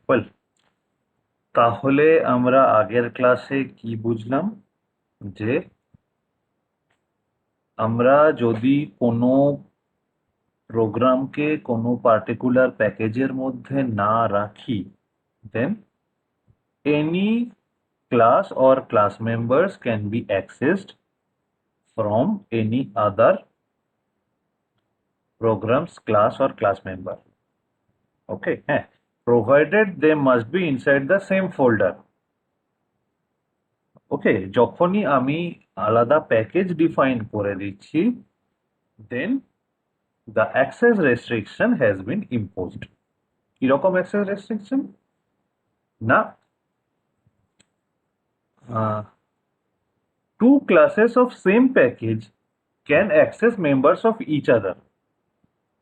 Well, তাহলে আমরা আগের ক্লাসে কি বুঝলাম? যে আমরা যদি কোনো প্রোগ্রামকে কোনো পার্টিকুলার প্যাকেজের মধ্যে না রাখি, দেন any class or class members can be accessed from any other program's class or class member. Okay, হ্যাঁ, provided they must be inside the same folder. ওকে, যখনই আমি আলাদা প্যাকেজ ডিফাইন করে দিচ্ছি, দেন the access restriction has been imposed. কিরকম access restriction? না, two classes of same package can access members of each other.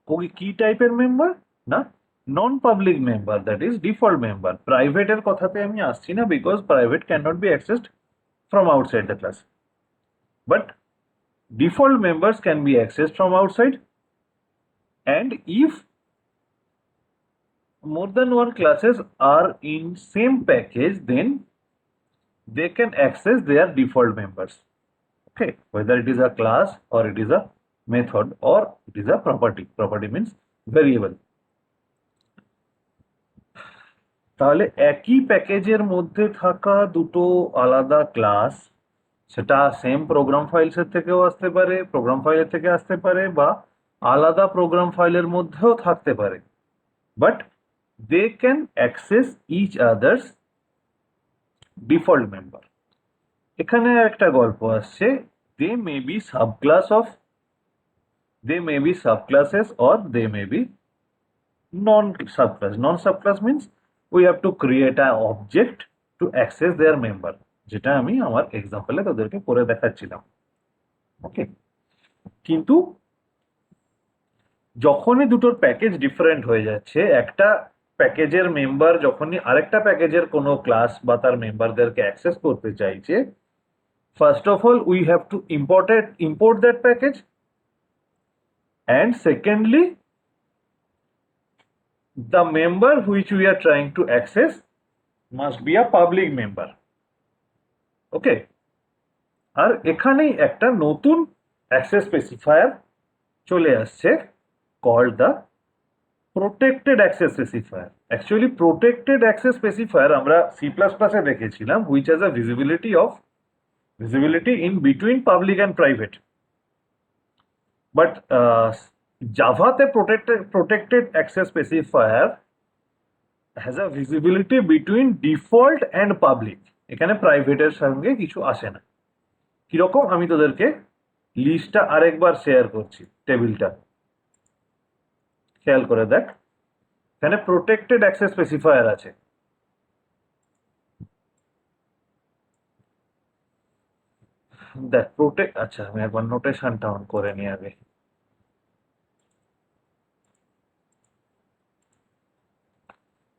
ওই কি টাইপের মেম্বার? না, non public member, that is default member. প্রাইভেটের কথাতে আমি আসছি না, because private can not be accessed from outside the class, but default members can be accessed from outside, and if more than one classes are in same package, then they can access their default members. Okay, whether it is a class or it is a method or it is a property means variable. তাহলে একই প্যাকেজের মধ্যে থাকা দুটো আলাদা class, সেটা same programme ফাইলসের থেকেও আসতে পারে, প্রোগ্রাম ফাইলের থেকে আসতে পারে, বা আলাদা প্রোগ্রাম ফাইলের মধ্যেও থাকতে পারে, but they can access each others default member. এখানে একটা গল্প আসছে, they may be subclasses or they may be non-subclass means we have to create an object to access their member, যেটা আমি আমার এক্সাম্পলে তাদেরকে করে দেখাচ্ছিলাম। ওকে, কিন্তু যখনই দুটোর প্যাকেজ ডিফারেন্ট হয়ে যাচ্ছে, একটা প্যাকেজের মেম্বার যখনই আরেকটা প্যাকেজের কোনো ক্লাস বা তার মেম্বারদেরকে অ্যাক্সেস করতে চাইছে, first of all we have to import that package, and secondly the member which we are trying to access must be a public member. Okay, আর এখানেই একটা নতুন অ্যাক্সেস স্পেসিফায়ার চলে আসছে, called the protected access specifier. Actually protected access specifier আমরা সি++-এ দেখেছিলাম, which has a visibility in between public and private, but জাভাতে protected access specifier has a visibility between default and public। এখানে প্রাইভেটের সঙ্গে কিছু আসে না। কিরকম, আমি তোদেরকে লিস্টটা আরেকবার শেয়ার করছি, টেবিলটা খেয়াল করে দেখ। এখানে প্রোটেক্টেড অ্যাক্সেস স্পেসিফায়ার আছে, দেখ আচ্ছা, আমি একবার নোটেশনটা অন করে নিই আগে।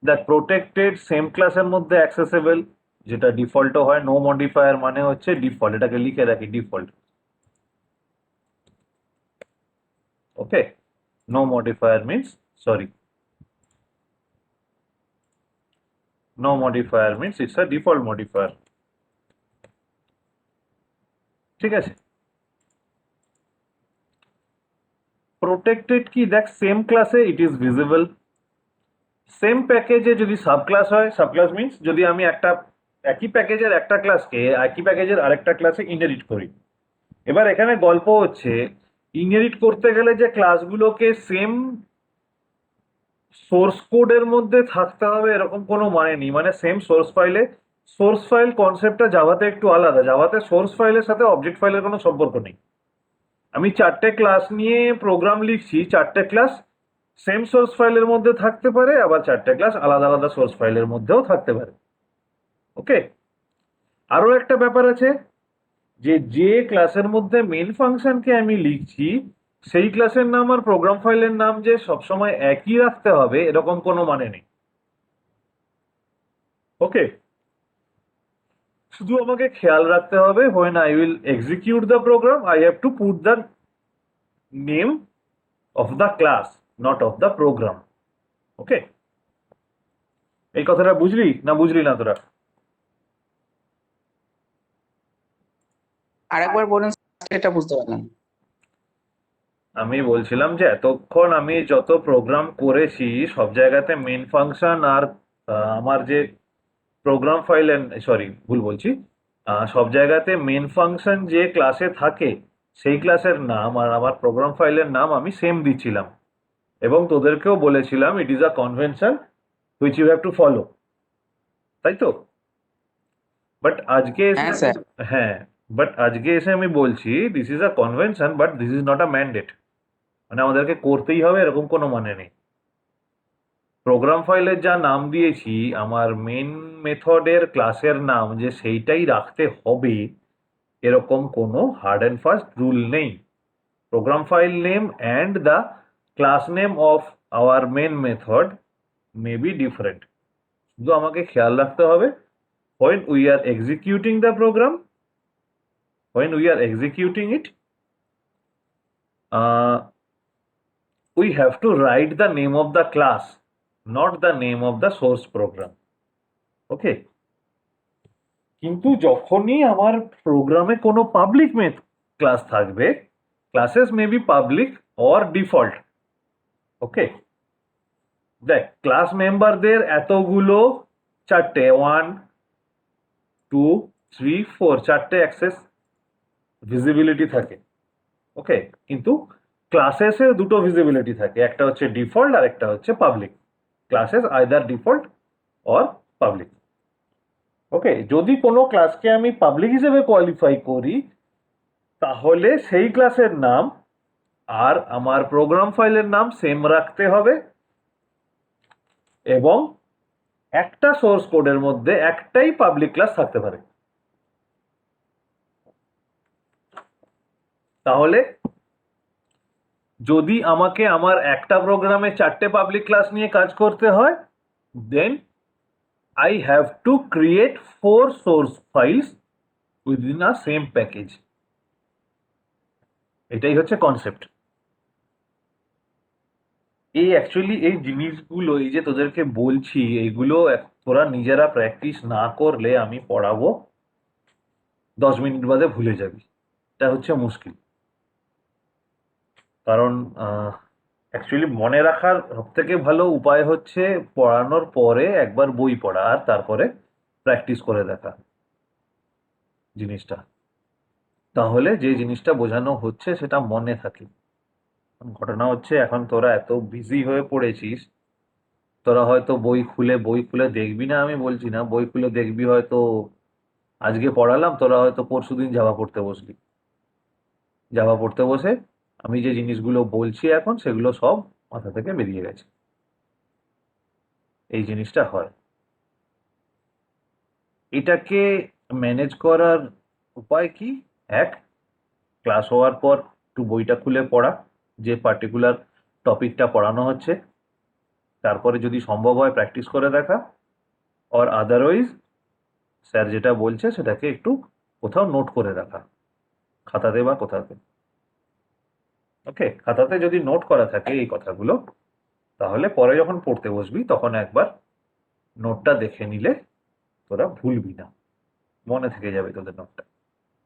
দেখ, প্রোটেক্টেড সেম ক্লাসের মধ্যে অ্যাক্সেসেবল, যেটা ডিফল্টও হয়, নো মডিফায়ার মানে হচ্ছে ডিফল্ট, এটাকে লিখে রাখি default. Okay, no modifier means it's a default modifier. ঠিক আছে, প্রোটেক্টেড কি, দেখ সেম ক্লাসে ইট ইজ ভিজিবল, সেম প্যাকেজে যদি সাবক্লাস হয়, সাবক্লাস মিনস যদি আমি একই প্যাকেজের একটা ক্লাসকে একই প্যাকেজের আরেকটা ক্লাসে ইনহেরিট করি। এবার এখানে গল্প হচ্ছে, ইনহেরিট করতে গেলে যে ক্লাসগুলোকে সেম সোর্স কোডের মধ্যে থাকতে হবে এরকম কোনো মানে নেই। মানে সেম সোর্স ফাইল কনসেপ্টটা জাভাতে একটু আলাদা। জাভাতে সোর্স ফাইলের সাথে অবজেক্ট ফাইলের কোনো সম্পর্ক নেই। আমি 4টে ক্লাস নিয়ে প্রোগ্রাম লিখছি, 4টে ক্লাস সেম সোর্স ফাইলের মধ্যে থাকতে পারে, আবার 4টে ক্লাস আলাদা আলাদা সোর্স ফাইলের মধ্যেও থাকতে পারে। ওকে, আরো একটা ব্যাপার আছে, যে ক্লাসের মধ্যে মেন ফাংশনকে আমি লিখছি, সেই ক্লাসের নাম আর প্রোগ্রাম ফাইলের নাম যে সবসময় একই রাখতে হবে এরকম কোনো মানে নেই। ওকে, শুধু আমাকে খেয়াল রাখতে হবে, when I will execute the program I have to put the name of the class, not of the program. ওকে, এই কথাটা বুঝলি না বুঝলি না তোরা? আরেকবার বলুন, এটা বুঝতে পারলাম না। আমি বলছিলাম যে এতক্ষণ আমি যত প্রোগ্রাম করেছি সব জায়গাতে মেন ফাংশন আর আমার যে প্রোগ্রাম ফাইলের, সরি ভুল বলছি, সব জায়গাতে মেন ফাংশন যে ক্লাসে থাকে সেই ক্লাসের নাম আর আমার প্রোগ্রাম ফাইলের নাম আমি সেম দিচ্ছিলাম, এবং তোদেরকেও বলেছিলাম it is a convention which you have to follow, তাই তো? বাট আজকে এসে হ্যাঁ স্যার। হ্যাঁ, বাট আজকে এসে আমি বলছি this is a convention but this is not a mandate. মানে আমাদেরকে করতেই হবে এরকম কোনো মানে নেই। প্রোগ্রাম ফাইলের যা নাম দিয়েছি আমার মেন মেথডের ক্লাসের নাম যে সেইটাই রাখতে হবে এরকম কোনো হার্ড অ্যান্ড ফাস্ট রুল নেই। Program file name and the class name of our main method may be different. শুধু আমাকে খেয়াল রাখতে হবে when we are executing the program, when we are executing it, uh, we have to write the name of the class, not the name of the source program. Okay? কিন্তু যখনই আমার প্রোগ্রামে কোনো পাবলিক ক্লাস থাকবে, classes may be public or default. Okay, দেখ class মেম্বারদের এতগুলো, চারটে, 1 2 3 4, চারটে অ্যাক্সেস ভিজিবিলিটি থাকে। ওকে, কিন্তু ক্লাসেসের দুটো ভিজিবিলিটি থাকে, একটা হচ্ছে ডিফল্ট আর একটা হচ্ছে public. Classes either default or public. Okay, যদি কোনো ক্লাসকে আমি পাবলিক হিসেবে কোয়ালিফাই করি তাহলে সেই ক্লাসের নাম আর আমার প্রোগ্রাম ফাইলের নাম সেম রাখতে হবে, এবং একটা সোর্স কোডের মধ্যে একটাই পাবলিক ক্লাস থাকতে পারে। তাহলে যদি আমাকে আমার একটা প্রোগ্রামে চারটে পাবলিক ক্লাস নিয়ে কাজ করতে হয়, দেন I have to create 4 source files within a same package. এটাই হচ্ছে কনসেপ্ট। এই অ্যাকচুয়ালি এই জিনিসগুলো এই যে তোদেরকে বলছি এইগুলো তোরা নিজেরা প্র্যাকটিস না করলে আমি পড়াবো 10 মিনিট বাদে ভুলে যাবি, এটা হচ্ছে মুশকিল। কারণ অ্যাকচুয়ালি মনে রাখার সব থেকে ভালো উপায় হচ্ছে পড়ানোর পরে একবার বই পড়া আর তারপরে প্র্যাকটিস করে দেখা জিনিসটা, তাহলে যে জিনিসটা বোঝানো হচ্ছে সেটা মনে থাকে। ঘটনা হচ্ছে এখন তোরা এত বিজি হয়ে পড়েছিস, তোরা হয়তো বই খুলে দেখবি না, আমি বলছি না, বই খুলে দেখবি হয়তো আজকে পড়ালাম, তোরা হয়তো পরশুদিন জাভা পড়তে বসলি, জাভা পড়তে বসে আমি যে জিনিসগুলো বলছি এখন সেগুলো সব মাথা থেকে বেরিয়ে গেছে। এই জিনিসটা হয়। এটাকে ম্যানেজ করার উপায় কি? এক, ক্লাস হওয়ার পর একটু বইটা খুলে পড়া, যে পার্টিকুলার টপিকটা পড়ানো হচ্ছে, তারপরে যদি সম্ভব হয় প্র্যাকটিস করে দেখা, অর আদারওয়াইজ স্যার যেটা বলছে সেটাকে একটু কোথাও নোট করে রাখা, খাতাতে বা কোথাতে। ওকে, খাতাতে যদি নোট করা থাকে এই কথাগুলো, তাহলে পরে যখন পড়তে বসবি তখন একবার নোটটা দেখে নিলে তোরা ভুলবি না, মনে থেকে যাবে তোদের নোটটা।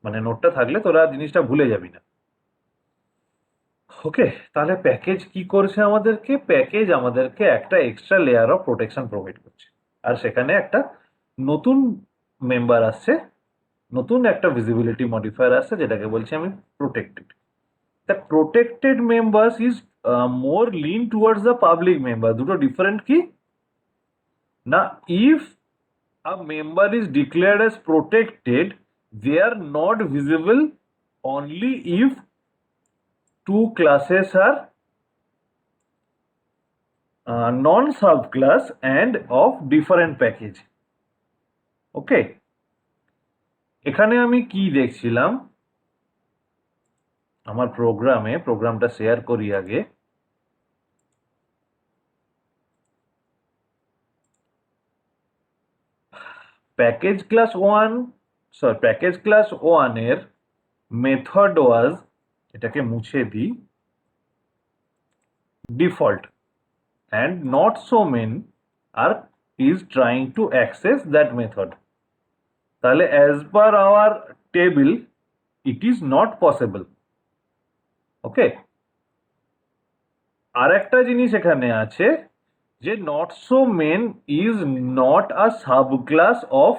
মানে নোটটা থাকলে তোরা জিনিসটা ভুলে যাবি না। ওকে, তাহলে প্যাকেজ কি করছে আমাদেরকে? প্যাকেজ আমাদেরকে একটা extra layer of protection provide করছে, আর সেখানে একটা নতুন মেম্বার আসছে, নতুন একটা ভিজিবিলিটি মডিফায়ার আসছে যেটাকে বলছি আমি protected. The protected members is more lean towards the public member. দুটো ডিফারেন্ট কি না? If a member is declared as protected, they are not visible only if two classes are non-subclass and of different package. ওকে, এখানে আমি কি দেখছিলাম আমার প্রোগ্রামটা share করি আগে। প্যাকেজ ক্লাস 1 এর মেথড ওয়াজ, এটাকে মুছে দিই, default and not so many are is trying to access that method. তাহলে as per our table it is not possible. ওকে, আর একটা জিনিস এখানে আছে যে not so main is not a subclass of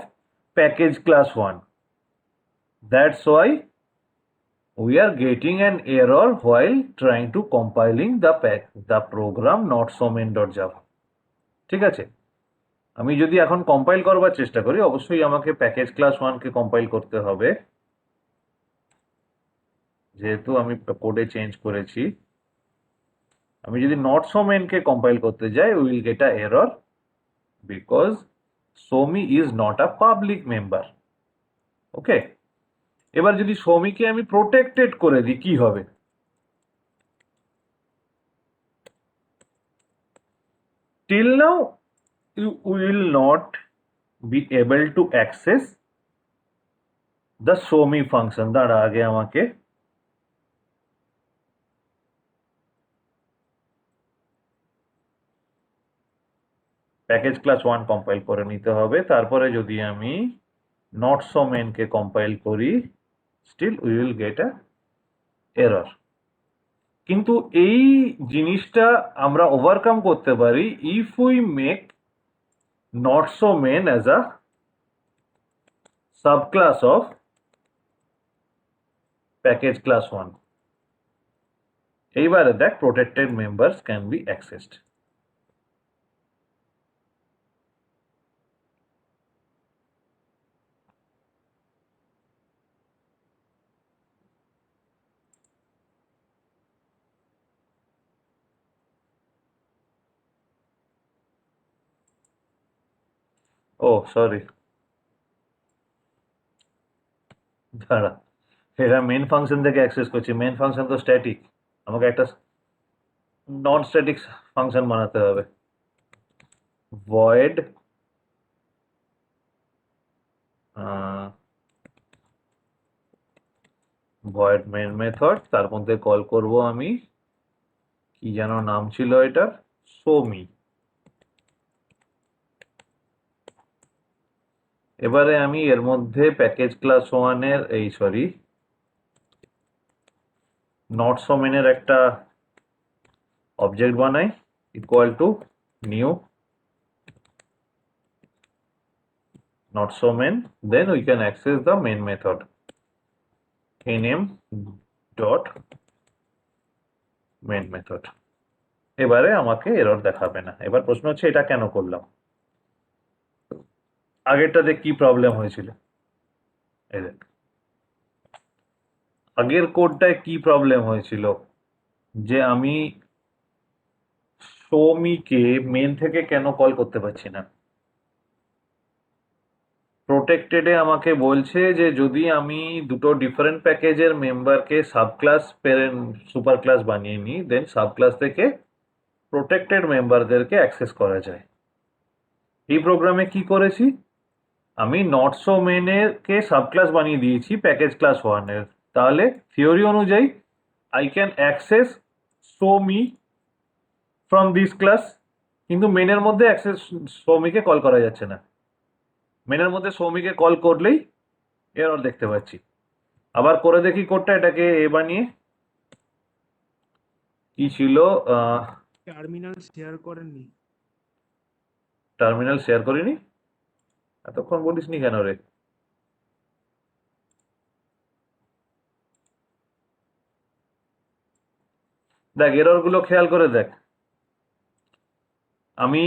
package class 1. That's why we are getting an error while trying to compiling the program not so main.java. ঠিক আছে, আমি যদি এখন কম্পাইল করবার চেষ্টা করি, অবশ্যই আমাকে প্যাকেজ ক্লাস 1 কে কম্পাইল করতে হবে, যেহেতু আমি কোডে চেঞ্জ করেছি। আমি যদি নট সো মেন কে কম্পাইল করতে যাই, we will get a error because Soumi is not a public member. Okay, এবার যদি সোমিকে আমি প্রোটেক্টেড করে দিই কি হবে? Till now you will not be able to access the show me function. দাঁড়া, আগে আমাকে প্যাকেজ ক্লাস 1 কম্পাইল করে নিতে হবে, তারপরে যদি আমি নট সো মেন কে কম্পাইল করি, still we will get a error. কিন্তু এই জিনিসটা আমরা ওভারকাম করতে পারি if we make not so main as a subclass of package class 1. এইবারে দেখ protected members can be accessed. Oh, sorry. দাঁড়া, এটা মেন ফাংশন থেকে অ্যাক্সেস করছি। মেন ফাংশন তো স্ট্যাটিক, আমাকে একটা নন স্ট্যাটিক ফাংশন বানাতে হবে। ভয়েড ভয়েড মেন মেথড, তার মধ্যে কল করব আমি, কি যেন নাম ছিল এটার, সোমি। এবারে আমি এর মধ্যে প্যাকেজ ক্লাস 1 এর নট সো মেনের একটা অবজেক্ট বানাই, equal to new not so main, then we can access the main method name dot main method. এবারে আমাকে এরর দেখাবে না। এবার প্রশ্ন হচ্ছে এটা কেন করলাম, আগেরটাতে কি প্রবলেম হয়েছিল? এই দেখ, আগের কোডটায় কি প্রবলেম হয়েছিল যে আমি সোমিকে মেন থেকে কেন কল করতে পারছি না। প্রোটেক্টেডে আমাকে বলছে যে যদি আমি দুটো ডিফারেন্ট প্যাকেজের মেম্বারকে সাবক্লাস প্যারেন্ট সুপার ক্লাস বানিয়ে নিই, দেন সাবক্লাস থেকে প্রোটেক্টেড মেম্বারদেরকে অ্যাক্সেস করা যায়। এই প্রোগ্রামে কি করেছি, আমি নট সো মেনের কে সাবক্লাস বানিয়ে দিয়েছি প্যাকেজ ক্লাস 1 এর। তাহলে থিওরি অনুযায়ী I can access show me from this class, কিন্তু মেনের মধ্যে অ্যাক্সেস সৌমিকে কল করা যাচ্ছে না। মেনের মধ্যে সৌমিকে কল করলেই এরর দেখতে পাচ্ছি। আবার করে দেখি কোডটা, এটাকে এ বানিয়ে, কি ছিল, টার্মিনাল শেয়ার করেননি? টার্মিনাল শেয়ার করিনি, এতক্ষণ বলিসনি কেন রে? দেখ এরর গুলো খেয়াল করে দেখ, আমি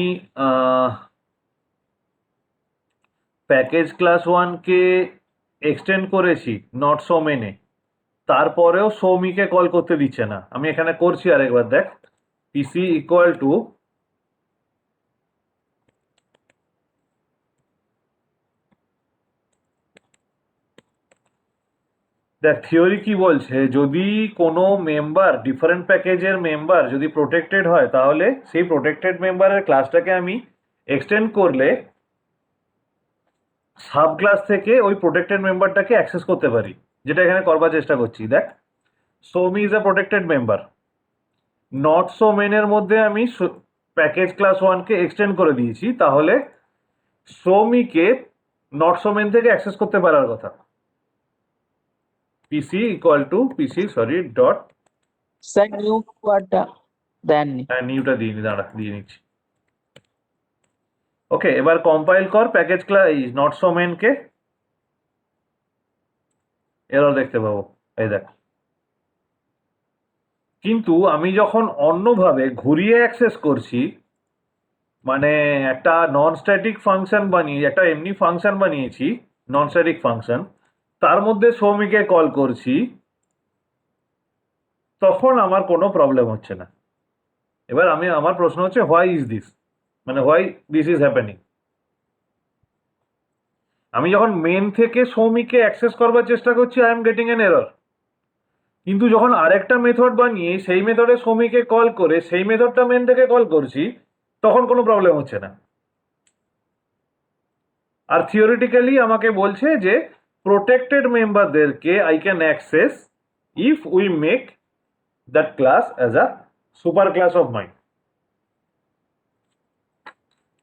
প্যাকেজ ক্লাস 1 কে এক্সটেন্ড করেছি নট সো মেনে, তারপরেও সৌমিকে কল করতে দিচ্ছে না। আমি এখানে করছি আরেকবার দেখ, পিসি ইকুয়াল টু দেখ থিওরি কি বলছে, যদি কোনো মেম্বার ডিফারেন্ট প্যাকেজের মেম্বার যদি প্রোটেক্টেড হয়, তাহলে সেই প্রোটেক্টেড মেম্বারের ক্লাসটাকে আমি এক্সটেন্ড করলে সাব ক্লাস থেকে ওই প্রোটেক্টেড মেম্বারটাকে অ্যাক্সেস করতে পারি, যেটা এখানে করবার চেষ্টা করছি। দেখ Soumi is a protected member, not so মেনের মধ্যে আমি প্যাকেজ ক্লাস 1 কে এক্সটেন্ড করে দিয়েছি, তাহলে সৌমিকে নট সো মেন থেকে অ্যাক্সেস করতে পারার কথা। PC equal to PC sorry dot, sir new ওয়ার্ডটা দেননি। হ্যাঁ নিউটা দিইনি, দাঁড়া দিয়ে নিচ্ছি। ওকে, এবার কম্পাইল কর package class not so main কে, এরর দেখতে পাবো, এই দেখ। কিন্তু আমি যখন অন্যভাবে ঘুরিয়ে অ্যাক্সেস করছি, মানে একটা নন স্ট্যাটিক ফাংশন বানিয়ে একটা এমনি ফাংশন বানিয়েছি, নন স্ট্যাটিক ফাংশন, তার মধ্যে সৌমিকে কল করছি, তখন আমার কোনো প্রবলেম হচ্ছে না। এবার আমার প্রশ্ন হচ্ছে হোয়াই ইজ দিস, মানে হোয়াই দিস ইজ হ্যাপেনিং। আমি যখন মেন থেকে সৌমিকে অ্যাক্সেস করবার চেষ্টা করছি, I am getting N error. কিন্তু যখন আরেকটা মেথড বানিয়ে সেই মেথডে সৌমিকে কল করে সেই মেথডটা মেন থেকে কল করছি, তখন কোনো প্রবলেম হচ্ছে না। আর থিওরিটিক্যালি আমাকে বলছে যে প্রোটেক্টেড মেম্বারদেরকে I can access if we make that class as a super class of mind.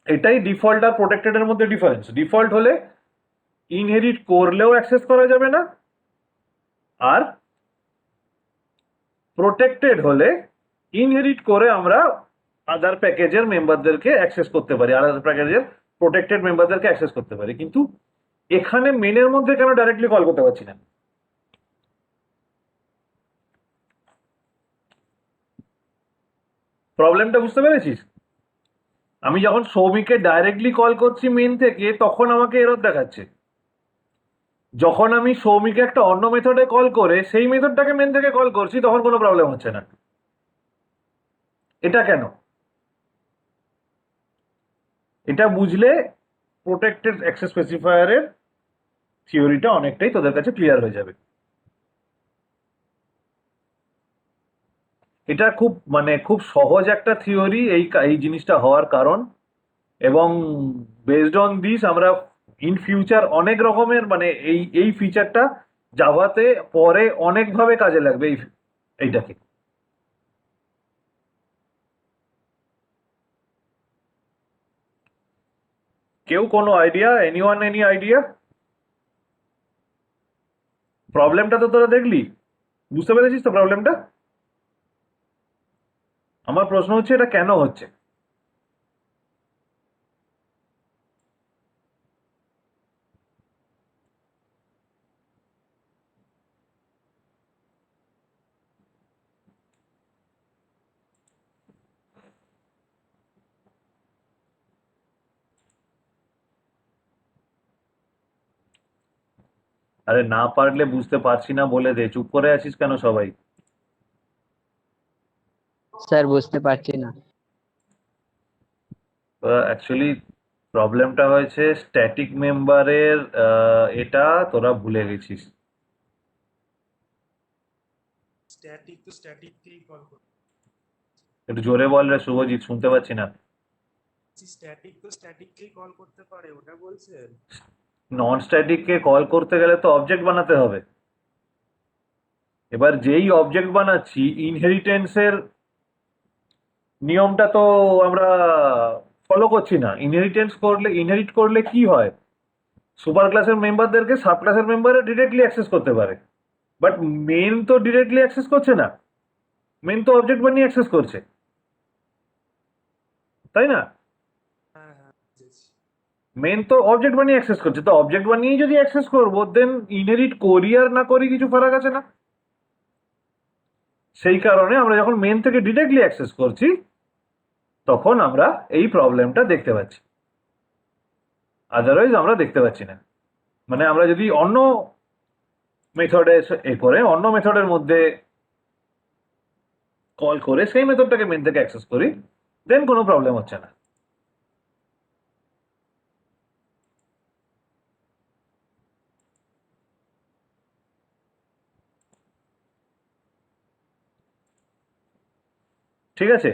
এটাই ডিফল্ট আর প্রোটেক্টেড এর মধ্যে ডিফারেন্স। ডিফল্ট হলে ইনহেরিট করলেও অ্যাক্সেস করা যাবে না, আর প্রোটেক্টেড হলে ইনহেরিট করে আমরা আদার প্যাকেজের মেম্বারদেরকে অ্যাক্সেস করতে পারি, আদার প্যাকেজের প্রোটেক্টেড মেম্বারদেরকে অ্যাক্সেস করতে পারি। কিন্তু এখানে মেনের মধ্যে কেন ডাইরেক্টলি কল করতে পারছি না? প্রবলেমটা বুঝতে পেরেছিস? আমি যখন সৌমিকে ডাইরেক্টলি কল করছি মেন থেকে, তখন আমাকে এরর দেখাচ্ছে। যখন আমি সৌমিকে একটা অন্য মেথডে কল করে সেই মেথডটাকে মেন থেকে কল করছি, তখন কোনো প্রবলেম হচ্ছে না। এটা কেন? এটা বুঝলে প্রোটেক্টেড অ্যাক্সেস স্পেসিফায়ারের থিওরিটা অনেকটাই তোদের কাছে ক্লিয়ার হয়ে যাবে। এটা খুব খুব সহজ একটা থিওরি এই জিনিসটা হওয়ার কারণ, এবং বেসড অন দিস আমরা ইন ফিউচার অনেক রকমের এই ফিচারটা জাভাতে পরে অনেকভাবে কাজে লাগবে এইটাকে। কেউ কোনো আইডিয়া? Anyone any idea? প্রবলেমটা তো তোরা দেখলি, বুঝতে পেরেছিস তো প্রবলেমটা? আমার প্রশ্ন হচ্ছে এটা কেন হচ্ছে। আরে না পারলে বুঝতে পারছি না বলে দে, চুপ করে আছিস কেন সবাই? স্যার বুঝতে পারছি না। অ্যাকচুয়ালি প্রবলেমটা হয়েছে স্ট্যাটিক মেম্বারের, এটা তোরা ভুলে গেছিস। স্ট্যাটিক তো স্ট্যাটিককেই কল করতে, একটু জোরে বল রে শুভজিৎ, শুনতে পাচ্ছি না। স্ট্যাটিক তো স্ট্যাটিককেই কল করতে পারে, ওটা বলছেন? নন স্ট্যাটিককে কল করতে গেলে তো অবজেক্ট বানাতে হবে। এবার যেই অবজেক্ট বানাচ্ছি, ইনহেরিটেন্সের নিয়মটা তো আমরা ফলো করছি না। ইনহেরিট করলে কি হয়, সুপার ক্লাসের মেম্বারদেরকে সাব ক্লাসের মেম্বারে ডিরেক্টলি অ্যাক্সেস করতে পারে। বাট মেন তো ডিরেক্টলি অ্যাক্সেস করছে না, মেন তো অবজেক্ট বানিয়ে অ্যাক্সেস করছে, তাই না? হ্যাঁ হ্যাঁ বুঝেছি। মেন তো অবজেক্ট বানিয়ে অ্যাক্সেস করছে, তো অবজেক্ট বানিয়ে যদি অ্যাক্সেস করবো, দেন ইনহেরিট করি আর না করি কিছু ফারাক আছে না। সেই কারণে আমরা যখন মেন থেকে ডিরেক্টলি অ্যাক্সেস করছি, তখন আমরা এই প্রবলেমটা দেখতে পাচ্ছি, আদারওয়াইজ আমরা দেখতে পাচ্ছি না। আমরা যদি অন্য মেথডে করে অন্য মেথডের মধ্যে কল করে সেই মেথডটাকে মেন থেকে অ্যাক্সেস করি, দেন কোনো প্রবলেম হচ্ছে না। ঠিক আছে?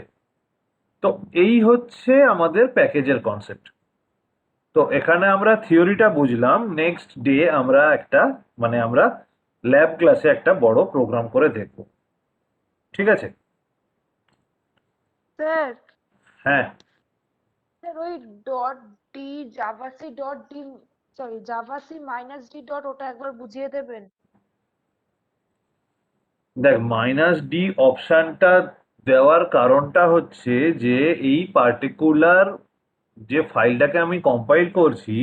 তো এই হচ্ছে আমাদের প্যাকেজের কনসেপ্ট। তো এখানে আমরা থিওরিটা বুঝলাম। নেক্সট ডে আমরা আমরা ল্যাব ক্লাসে একটা বড় প্রোগ্রাম করে দেখব। ঠিক আছে? স্যার হ্যাঁ। স্যার ওই dot D javac dot D sorry javac minus D dot ওটা একবার বুঝিয়ে দেবেন। দেখ -d অপশনটা দেওয়ার কারণটা হচ্ছে যে এই পার্টিকুলার যে ফাইলটাকে আমি কম্পাইল করছি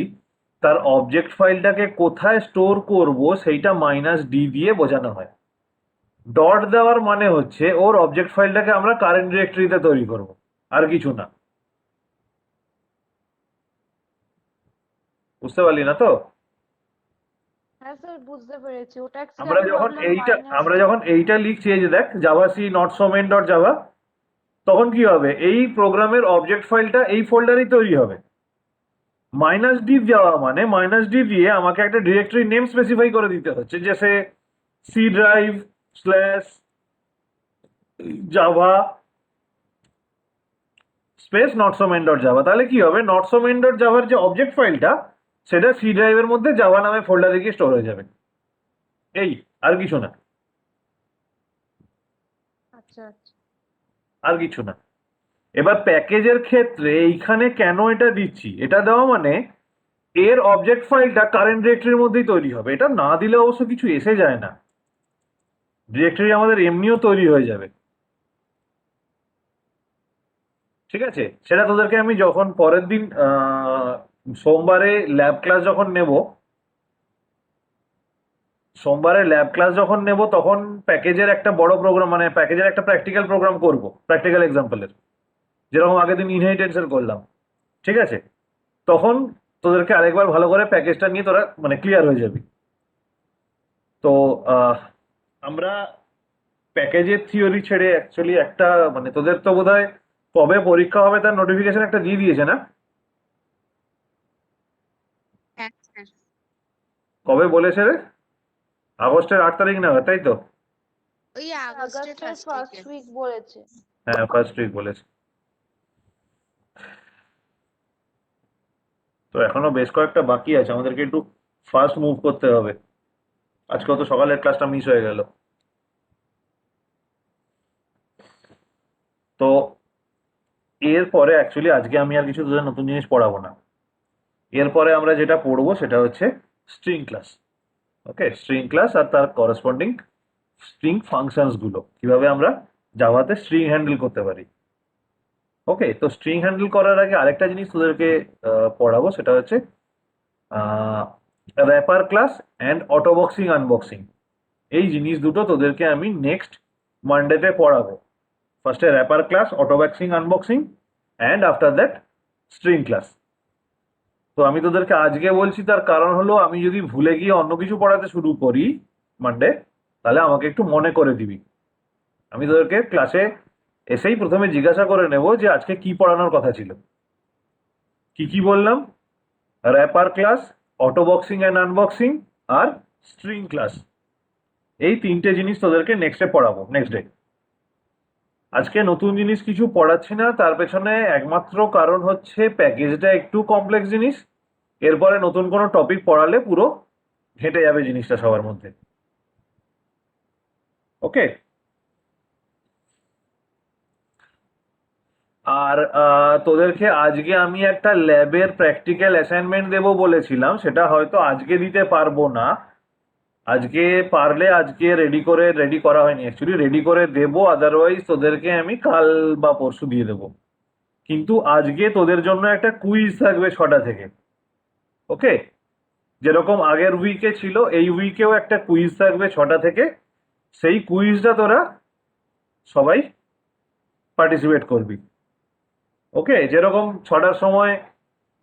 তার অবজেক্ট ফাইলটাকে কোথায় স্টোর করব সেইটা -d দিয়ে বোঝানো হয়। ডট দেওয়ার মানে হচ্ছে ওর অবজেক্ট ফাইলটাকে আমরা কারেন্ট ডিরেক্টরিতে তৈরি করব, আর কিছু না। বুঝতে পারলি না তো? হ্যাঁ স্যার বুঝতে পেরেছি, ওটা অ্যাকচুয়ালি আমরা আমি যখন ভাবলাম এইটা মাইনাস আমরা যখন এইটা লিখছি, এই যে দেখ javac not so main dot Java, তখন কি হবে, এই প্রোগ্রামের অবজেক্ট ফাইলটা এই ফোল্ডারেই তৈরি হবে। -d যাওয়া মানে -d দিয়ে আমাকে একটা ডিরেক্টরি নেম স্পেসিফাই করে দিতে হচ্ছে, যে সে C drive slash Java space not so main dot Java. তাহলে কি হবে, নট সো মেন ডট জাভার যে অবজেক্ট ফাইলটা সেটা সি ড্রাইভের মধ্যে জাভা নামে ফোল্ডারে গিয়ে স্টোর হয়ে যাবে। এই, আর কিছু না, আচ্ছা আচ্ছা আর কিছু না। এবার প্যাকেজের ক্ষেত্রে এইখানে কেন এটা দিচ্ছি, এটা দেওয়া মানে এর অবজেক্ট ফাইলটা কারেন্ট ডিরেক্টরির মধ্যেই তৈরি হবে। এটা না দিলে অবশ্য কিছু এসে যায় না, ডিরেক্টরি আমাদের এমনিও তৈরি হয়ে যাবে। ঠিক আছে, সেটা তোদেরকে আমি যখন পরের দিন সোমবারে ল্যাব ক্লাস যখন নেব, তখন প্যাকেজের একটা বড় প্রোগ্রাম, মানে প্যাকেজের একটা প্র্যাকটিক্যাল প্রোগ্রাম করব, প্র্যাকটিক্যাল এক্সাম্পলের, যেরকম আগের দিন ইনহেরিটেন্সের করলাম। ঠিক আছে, তখন তোদেরকে আরেকবার ভালো করে প্যাকেজটা নিয়ে তোরা মানে ক্লিয়ার হয়ে যাবি। তো আমরা প্যাকেজের থিওরি ছেড়ে অ্যাকচুয়ালি একটা, মানে তোদের তো বোধহয় কবে পরীক্ষা হবে তার নোটিফিকেশন একটা দিয়ে দিয়েছে না? হ্যাঁ স্যার। কবে বলেছে রে? আগস্টের 8 তারিখ না, তাই তো? ওই আগস্টের আগস্টের ফার্স্ট ফার্স্ট উইকে। উইক বলেছে। হ্যাঁ, ফার্স্ট উইক বলেছে। তো এখনো বেশ কয়েকটা বাকি আছে, আমাদেরকে একটু ফাস্ট মুভ করতে হবে। আজকে তো সকালের ক্লাসটা মিস হয়ে গেল। তো এরপরে অ্যাকচুয়ালি আজকে আমি আর কিছু তোদের নতুন জিনিস পড়াবো না। এরপরে আমরা যেটা পড়বো সেটা হচ্ছে স্ট্রিং ক্লাস। ওকে, স্ট্রিং ক্লাস আর তার করেসপন্ডিং স্ট্রিং ফাংশনস গুলো, কিভাবে আমরা জাভাতে স্ট্রিং হ্যান্ডেল করতে পারি। ওকে, তো স্ট্রিং হ্যান্ডেল করার আগে আরেকটা জিনিস তোদেরকে পড়াবো, সেটা হচ্ছে wrapper class and autoboxing unboxing. এই জিনিস দুটো তোদেরকে আমি নেক্সট মানডেতে পড়াবো। ফার্স্টে wrapper class, autoboxing unboxing, and after that string class. তো আমি তোদেরকে আজকে বলছি, তার কারণ হলো আমি যদি ভুলে গিয়ে অন্য কিছু পড়াতে শুরু করি মানডে, তাহলে আমাকে একটু মনে করে দিবি। আমি তোদেরকে ক্লাসে এসেই প্রথমে জিজ্ঞাসা করে নেব যে আজকে কি পড়ানোর কথা ছিল। কি কি বললাম? Wrapper class, autoboxing and unboxing, আর স্ট্রিং ক্লাস। এই তিনটে জিনিস তোদেরকে নেক্সটে পড়াবো, নেক্সট ডে। আজকে নতুন জিনিস কিছু পড়াচ্ছি না, তার পেছনে একমাত্র কারণ হচ্ছে প্যাকেজটা একটু কমপ্লেক্স জিনিস। এরপরে নতুন কোনো টপিক পড়ালে পুরো ঘেঁটে যাবে জিনিসটা সবার মধ্যে। ওকে, আর তোদেরকে আজকে আমি একটা ল্যাবের প্র্যাকটিক্যাল অ্যাসাইনমেন্ট দেবো বলেছিলাম, সেটা হয়তো আজকে দিতে পারবো না। আজকে পারলে আজকে রেডি করা হয়নি, অ্যাকচুয়ালি রেডি করে দেবো, আদারওয়াইজ তোদেরকে আমি কাল বা পরশু দিয়ে দেবো। কিন্তু আজকে তোদের জন্য একটা কুইজ থাকবে 6টা থেকে। ওকে, যেরকম আগের উইকে ছিল, এই উইকেও একটা কুইজ থাকবে 6টা থেকে। সেই কুইজটা তোরা সবাই পার্টিসিপেট করবি। ওকে, যেরকম 6টার সময়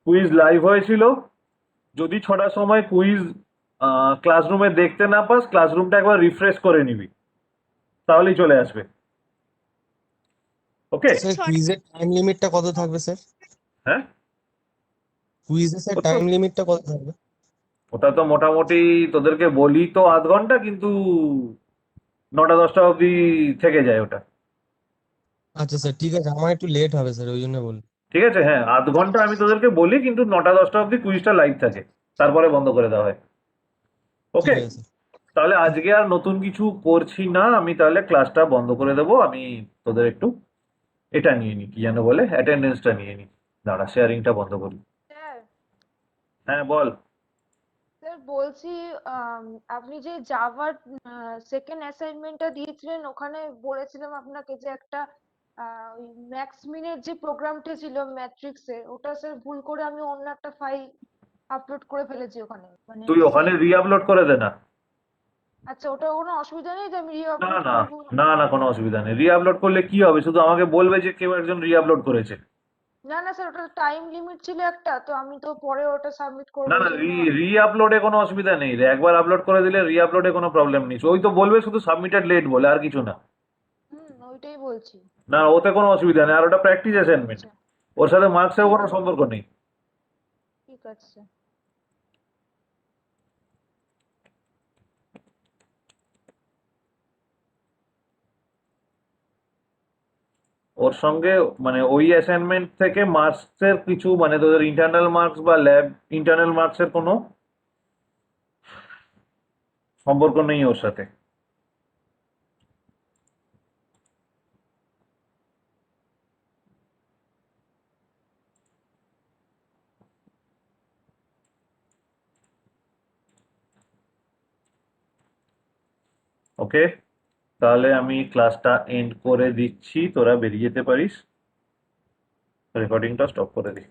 কুইজ লাইভ হয়েছিল, যদি 6টার সময় কুইজ ক্লাসরুমে দেখতে না পাস, ক্লাসরুমটা একবার রিফ্রেশ করে নিবি, তাহলেই চলে আসবে। ওকে, স্যার কুইজের টাইম লিমিটটা কত থাকবে স্যার? হ্যাঁ, কুইজে স্যার ওটা টাইম লিমিটটা কত থাকবে? ওটা তো মোটামুটি তোদেরকে বলি তো আধ ঘন্টা, কিন্তু 9টা 10টা অবধি থেকে যায় ওটা। আচ্ছা স্যার, ঠিক আছে, আমার একটু লেট হবে স্যার, ওই জন্য বলি। ঠিক আছে, হ্যাঁ, আধ ঘন্টা আমি তোদেরকে বলি, কিন্তু 9টা 10টা অবধি কুইজটা লাইভ থাকে, তারপরে বন্ধ করে দেওয়া হয়। ওকে, ঠিক আছে স্যার। তাহলে আজকে আর নতুন কিছু করছি না আমি, তাহলে ক্লাসটা বন্ধ করে দেবো। আমি তোদের একটু এটা নিয়ে নিই, কি যেন বলে, অ্যাটেন্ডেন্সটা নিয়ে নিই। দাঁড়া, শেয়ারিংটা বন্ধ করি। স্যার হ্যাঁ বল। স্যার বলছি আপনি যে জাভার সেকেন্ড অ্যাসাইনমেন্টটা দিয়েছিলেন ওখানে বলেছিলাম আপনাকে যে একটা ওই ম্যাক্সমিনের যে প্রোগ্রামটা ছিল ম্যাট্রিক্সের ওটা স্যার ভুল করে আমি অন্য একটা ফাইল আপলোড করে ফেলেছি ওখানে মানে তুই ওখানে রি আপলোড করে দে না। আচ্ছা ওটা কোনো অসুবিধা নেই তো আমি রি না আপলোড না করবো? না না, কোনো অসুবিধা নেই। রি আপলোড করলে কি হবে, শুধু আমাকে বলবে যে কেউ একজন রি আপলোড করেছে। না না স্যার ওটা টাইম লিমিট ছিল একটা তো আমি তো পরে ওটা সাবমিট করবো না এই না, জন্য রি আপলোডে কোনো অসুবিধা নেই রে, একবার আপলোড করে দিলে রি আপলোডে কোনো প্রবলেম নেই। ওই তো বলবে শুধু সাবমিটেড লেট বলে, আর কিছু না। ওইটাই বলছি। না, ওতে কোনো অসুবিধা নেই, আর ওটা প্র্যাকটিস অ্যাসাইনমেন্ট, আচ্ছা ওর সাথে মার্কসের কোনো সম্পর্ক নেই। ঠিক আছে স্যার। ওর সঙ্গে মানে ওই অ্যাসাইনমেন্ট থেকে মার্কসের কিছু মানে তোদের ইন্টারনাল মার্কস বা ল্যাব ইন্টারনাল মার্কসের কোনো সম্পর্ক নেই ওর সাথে। ওকে, তাহলে আমি ক্লাসটা এন্ড করে দিচ্ছি, তোরা বেরিয়ে যেতে পারিস। রেকর্ডিংটা স্টপ করে দিই।